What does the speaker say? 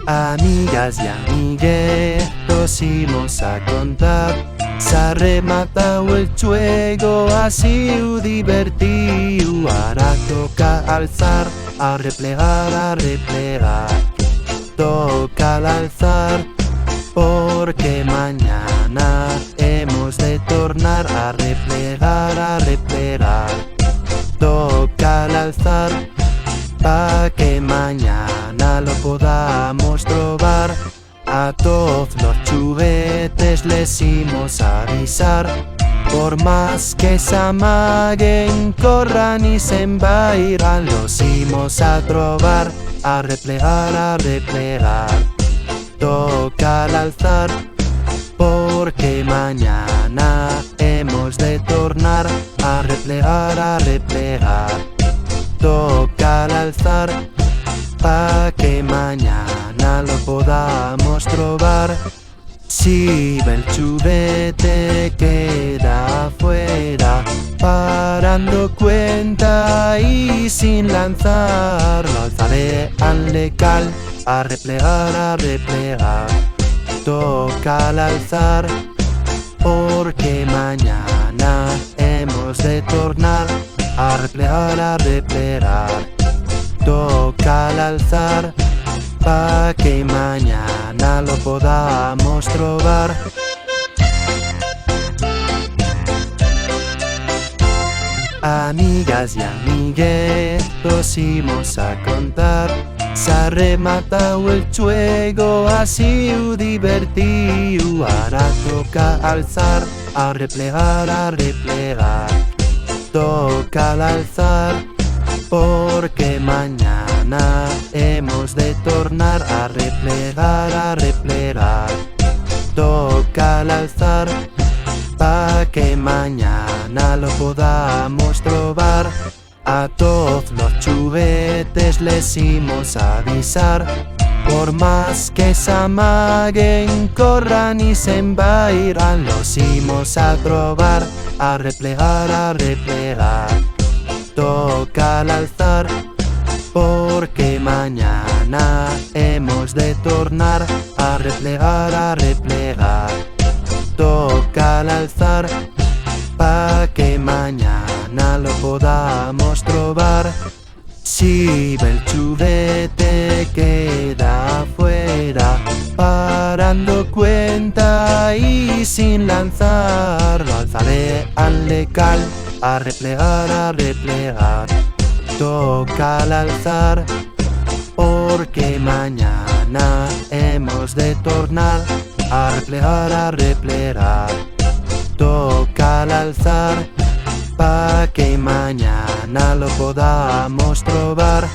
Amigas y amiguetos imos a contar. S'ha rematado el juego, ha sido divertido. Ahora toca alzar, a replegar, a replegar. Toca al alzar, porque mañana hemos de tornar a replegar, a replegar. Toca al alzar, pa' que mañana lo podamos trobar. A todos los chuguetes les imos a avisar. Por más que s'amaguen, corran y se embairan, los imos a trobar, a replegar, a replegar. Toca al alzar, porque mañana hemos de tornar a replegar, a replegar. Toca al alzar, pa' que mañana lo podamos trobar. Si el chubete queda afuera, parando cuenta y sin lanzar, lo alzaré al lecal, a replegar, a replegar. Toca al alzar, porque mañana hemos de tornar a replegar, a replegar. Toca al alzar, pa' que mañana lo podamos trobar. Amigas y amiguetos imos a contar. S'ha rematado el juego, ha sido divertido. Ahora toca alzar, a replegar, a replegar. Toca al alzar, porque mañana hemos de tornar a replegar, a replegar. Toca al alzar, pa' que mañana lo podamos trobar. A todos los chuguetes les imos a avisar. Por más que s'amaguen, corran y se embairan, los imos a trobar, a replegar, a replegar. Toca al alzar, porque mañana hemos de tornar a replegar, a replegar. Toca al alzar, pa' que mañana lo podamos trobar. Si el chubete queda afuera, parando cuenta y sin lanzar, lo alzaré al lecal, a replegar, a replegar. Toca al alzar, porque mañana hemos de tornar a replegar, a replegar. Toca al alzar, pa' que mañana lo podamos trobar.